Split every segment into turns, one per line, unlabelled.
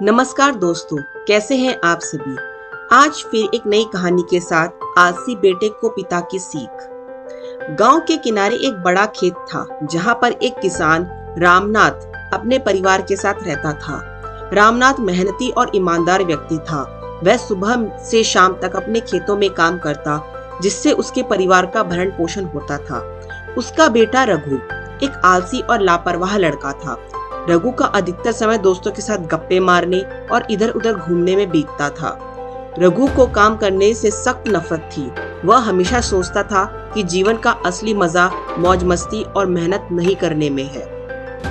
नमस्कार दोस्तों, कैसे हैं आप सभी। आज फिर एक नई कहानी के साथ आलसी बेटे को पिता की सीख। गांव के किनारे एक बड़ा खेत था जहां पर एक किसान रामनाथ अपने परिवार के साथ रहता था। रामनाथ मेहनती और ईमानदार व्यक्ति था। वह सुबह से शाम तक अपने खेतों में काम करता, जिससे उसके परिवार का भरण पोषण होता था। उसका बेटा रघु एक आलसी और लापरवाह लड़का था। रघु का अधिकतर समय दोस्तों के साथ गप्पे मारने और इधर उधर घूमने में बीतता था। रघु को काम करने से सख्त नफरत थी। वह हमेशा सोचता था कि जीवन का असली मजा मौज मस्ती और मेहनत नहीं करने में है।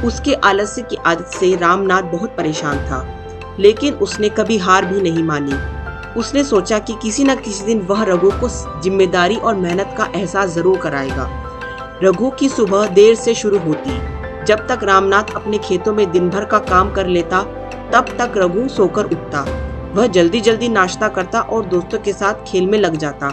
उसके आलस्य की आदत से रामनाथ बहुत परेशान था, लेकिन उसने कभी हार भी नहीं मानी। उसने सोचा कि किसी न किसी दिन वह रघु को जिम्मेदारी और मेहनत का एहसास जरूर कराएगा। रघु की सुबह देर से शुरू होती। जब तक रामनाथ अपने खेतों में दिन भर का काम कर लेता, तब तक रघु सोकर उठता। वह जल्दी जल्दी नाश्ता करता और दोस्तों के साथ खेल में लग जाता।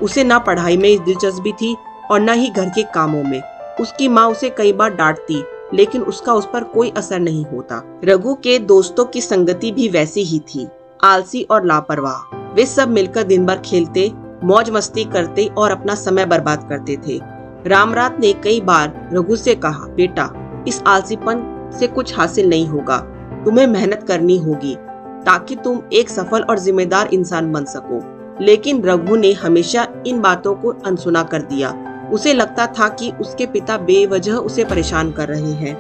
उसे ना पढ़ाई में दिलचस्पी थी और न ही घर के कामों में। उसकी माँ उसे कई बार डांटती, लेकिन उसका उस पर कोई असर नहीं होता। रघु के दोस्तों की संगति भी वैसी ही थी, आलसी और लापरवाह। वे सब मिलकर दिन भर खेलते, मौज मस्ती करते और अपना समय बर्बाद करते थे। रामनाथ ने कई बार रघु से कहा, बेटा, इस आलसीपन से कुछ हासिल नहीं होगा। तुम्हें मेहनत करनी होगी ताकि तुम एक सफल और जिम्मेदार इंसान बन सको। लेकिन रघु ने हमेशा इन बातों को अनसुना कर दिया। उसे लगता था कि उसके पिता बेवजह उसे परेशान कर रहे हैं।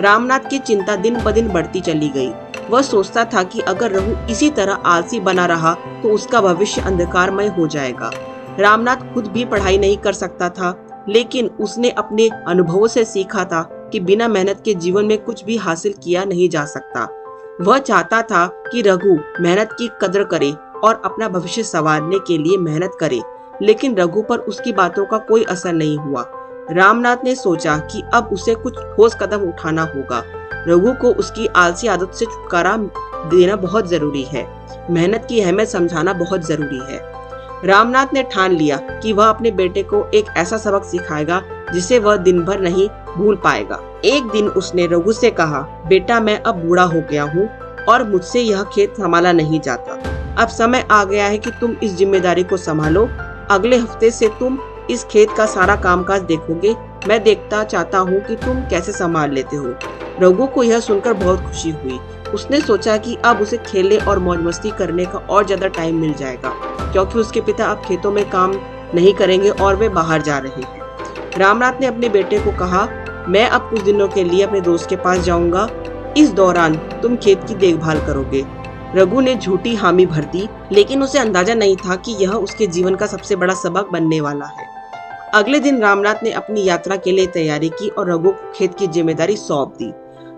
रामनाथ की चिंता दिन ब दिन बढ़ती चली गई। वह सोचता था कि अगर रघु इसी तरह आलसी बना रहा तो उसका भविष्य अंधकारमय हो जाएगा। रामनाथ खुद भी पढ़ाई नहीं कर सकता था, लेकिन उसने अपने अनुभवों से सीखा था कि बिना मेहनत के जीवन में कुछ भी हासिल किया नहीं जा सकता। वह चाहता था कि रघु मेहनत की कदर करे और अपना भविष्य संवारने के लिए मेहनत करे, लेकिन रघु पर उसकी बातों का कोई असर नहीं हुआ। रामनाथ ने सोचा कि अब उसे कुछ ठोस कदम उठाना होगा। रघु को उसकी आलसी आदत से छुटकारा देना बहुत जरूरी है। मेहनत की अहमियत समझाना बहुत जरूरी है। रामनाथ ने ठान लिया कि वह अपने बेटे को एक ऐसा सबक सिखाएगा जिसे वह दिन भर नहीं भूल पाएगा। एक दिन उसने रघु से कहा, बेटा, मैं अब बूढ़ा हो गया हूँ और मुझसे यह खेत संभाला नहीं जाता। अब समय आ गया है कि तुम इस जिम्मेदारी को संभालो। अगले हफ्ते से तुम इस खेत का सारा कामकाज देखोगे। मैं देखता चाहता हूँ कि तुम कैसे संभाल लेते हो। रघु को यह सुनकर बहुत खुशी हुई। उसने सोचा कि अब उसे खेलने और मौज मस्ती करने का और ज्यादा टाइम मिल जाएगा, क्योंकि उसके पिता अब खेतों में काम नहीं करेंगे और वे बाहर जा रहे हैं। रामनाथ ने अपने बेटे को कहा, मैं अब कुछ दिनों के लिए अपने दोस्त के पास जाऊंगा। इस दौरान तुम खेत की देखभाल करोगे। रघु ने झूठी हामी भर दी, लेकिन उसे अंदाजा नहीं था कि यह उसके जीवन का सबसे बड़ा सबक बनने वाला है। अगले दिन रामनाथ ने अपनी यात्रा के लिए तैयारी की और रघु को खेत की जिम्मेदारी सौंप दी।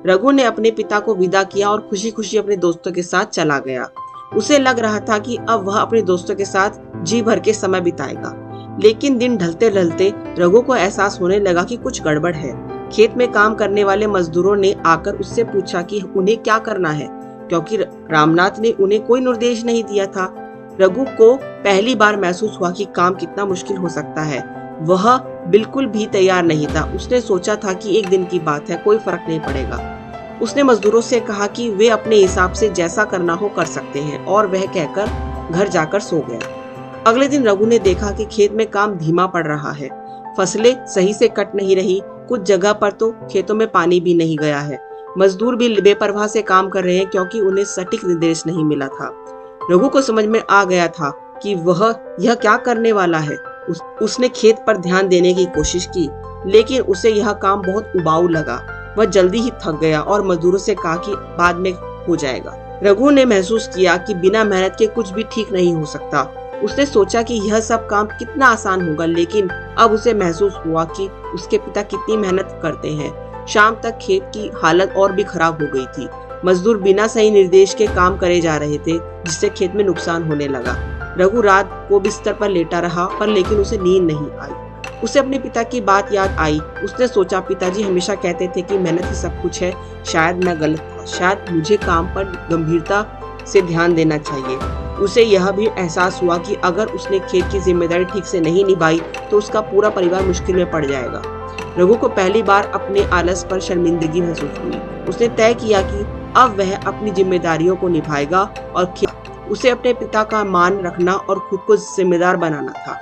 रघु ने अपने पिता को विदा किया और खुशी खुशी अपने दोस्तों के साथ चला गया। उसे लग रहा था कि अब वह अपने दोस्तों के साथ जी भर के समय बिताएगा। लेकिन दिन ढलते ढलते रघु को एहसास होने लगा कि कुछ गड़बड़ है। खेत में काम करने वाले मजदूरों ने आकर उससे पूछा कि उन्हें क्या करना है, क्योंकि रामनाथ ने उन्हें कोई निर्देश नहीं दिया था। रघु को पहली बार महसूस हुआ कि काम कितना मुश्किल हो सकता है। वह बिल्कुल भी तैयार नहीं था। उसने सोचा था कि एक दिन की बात है, कोई फर्क नहीं पड़ेगा। उसने मजदूरों से कहा कि वे अपने हिसाब से जैसा करना हो कर सकते हैं, और वह कहकर घर जाकर सो गया। अगले दिन रघु ने देखा कि खेत में काम धीमा पड़ रहा है। फसलें सही से कट नहीं रही। कुछ जगह पर तो खेतों में पानी भी नहीं गया है। मजदूर भी बेपरवाह से काम कर रहे हैं, क्योंकि उन्हें सटीक निर्देश नहीं मिला था। रघु को समझ में आ गया था कि वह यह क्या करने वाला है। उसने खेत पर ध्यान देने की कोशिश की, लेकिन उसे यह काम बहुत उबाऊ लगा। वह जल्दी ही थक गया और मजदूरों से कहा कि बाद में हो जाएगा। रघु ने महसूस किया कि बिना मेहनत के कुछ भी ठीक नहीं हो सकता। उसने सोचा कि यह सब काम कितना आसान होगा, लेकिन अब उसे महसूस हुआ कि उसके पिता कितनी मेहनत करते हैं। शाम तक खेत की हालत और भी खराब हो गई थी। मजदूर बिना सही निर्देश के काम करे जा रहे थे, जिससे खेत में नुकसान होने लगा। रघु रात को बिस्तर पर लेटा रहा, पर लेकिन उसे नींद नहीं आई। उसे अपने पिता की बात याद आई। उसने सोचा, पिताजी हमेशा कहते थे कि मेहनत ही सब कुछ है। शायद मैं गलत था। शायद मुझे काम पर गंभीरता से ध्यान देना चाहिए। उसे यह भी एहसास हुआ कि अगर उसने खेत की जिम्मेदारी ठीक से नहीं निभाई तो उसका पूरा परिवार मुश्किल में पड़ जाएगा। रघु को पहली बार अपने आलस पर शर्मिंदगी महसूस हुई। उसने तय किया कि अब वह अपनी जिम्मेदारियों को निभाएगा और उसे अपने पिता का मान रखना और खुद को जिम्मेदार बनाना था।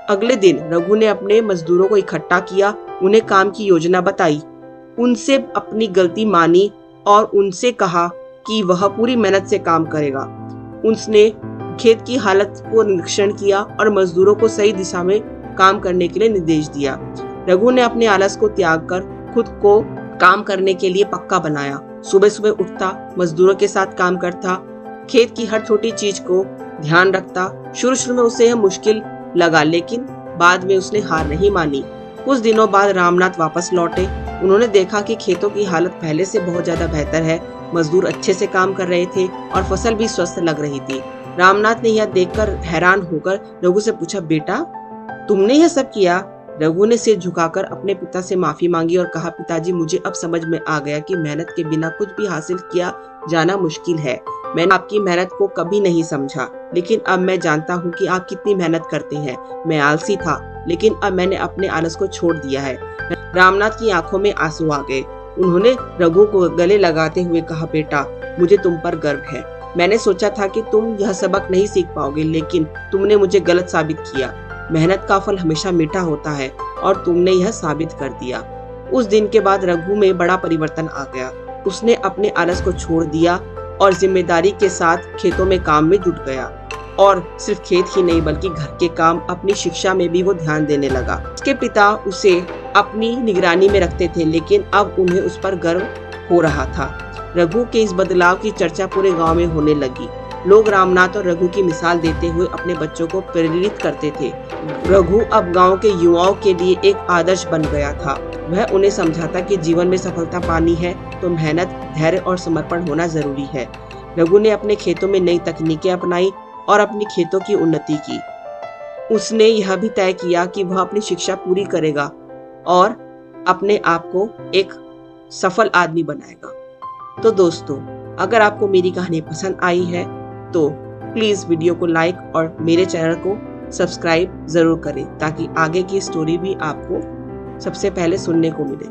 अगले दिन रघु ने अपने मजदूरों को इकट्ठा किया, उन्हें काम की योजना बताई, उनसे अपनी गलती मानी और उनसे कहा कि वह पूरी मेहनत से काम करेगा। उसने खेत की हालत को निरीक्षण किया और मजदूरों को सही दिशा में काम करने के लिए निर्देश दिया। रघु ने अपने आलस को त्याग कर खुद को काम करने के लिए पक्का बनाया। सुबह सुबह उठता, मजदूरों के साथ काम करता, खेत की हर छोटी चीज को ध्यान रखता। शुरू में उसे यह मुश्किल लगा, लेकिन बाद में उसने हार नहीं मानी। कुछ दिनों बाद रामनाथ वापस लौटे। उन्होंने देखा कि खेतों की हालत पहले से बहुत ज्यादा बेहतर है, मजदूर अच्छे से काम कर रहे थे और फसल भी स्वस्थ लग रही थी। रामनाथ ने यह देखकर हैरान होकर रघु से पूछा, बेटा तुमने यह सब किया? रघु ने सिर झुकाकर अपने पिता से माफी मांगी और कहा, पिताजी मुझे अब समझ में आ गया कि मेहनत के बिना कुछ भी हासिल किया जाना मुश्किल है। मैंने आपकी मेहनत को कभी नहीं समझा, लेकिन अब मैं जानता हूँ कि आप कितनी मेहनत करते हैं। मैं आलसी था, लेकिन अब मैंने अपने आलस को छोड़ दिया है। रामनाथ की आंखों में आंसू आ गए। उन्होंने रघु को गले लगाते हुए कहा, बेटा मुझे तुम पर गर्व है। मैंने सोचा था कि तुम यह सबक नहीं सीख पाओगे, लेकिन तुमने मुझे गलत साबित किया। मेहनत का फल हमेशा मीठा होता है और तुमने यह साबित कर दिया। उस दिन के बाद रघु में बड़ा परिवर्तन आ गया। उसने अपने आलस को छोड़ दिया और जिम्मेदारी के साथ खेतों में काम में जुट गया। और सिर्फ खेत ही नहीं बल्कि घर के काम, अपनी शिक्षा में भी वो ध्यान देने लगा। उसके पिता उसे अपनी निगरानी में रखते थे, लेकिन अब उन्हें उस पर गर्व हो रहा था। रघु के इस बदलाव की चर्चा पूरे गांव में होने लगी। लोग रामनाथ और रघु की मिसाल देते हुए अपने बच्चों को प्रेरित करते थे। रघु अब गांव के युवाओं के लिए एक आदर्श बन गया था। वह उन्हें समझाता कि जीवन में सफलता पानी है तो मेहनत, धैर्य और समर्पण होना जरूरी है। रघु ने अपने खेतों में नई तकनीकें अपनाई और अपनी खेतों की उन्नति की। उसने यह भी तय किया कि वह अपनी शिक्षा पूरी करेगा और अपने आप को एक सफल आदमी बनाएगा। तो दोस्तों, अगर आपको मेरी कहानी पसंद आई है तो प्लीज वीडियो को लाइक और मेरे चैनल को सब्सक्राइब जरूर करें, ताकि आगे की स्टोरी भी आपको सबसे पहले सुनने को मिले।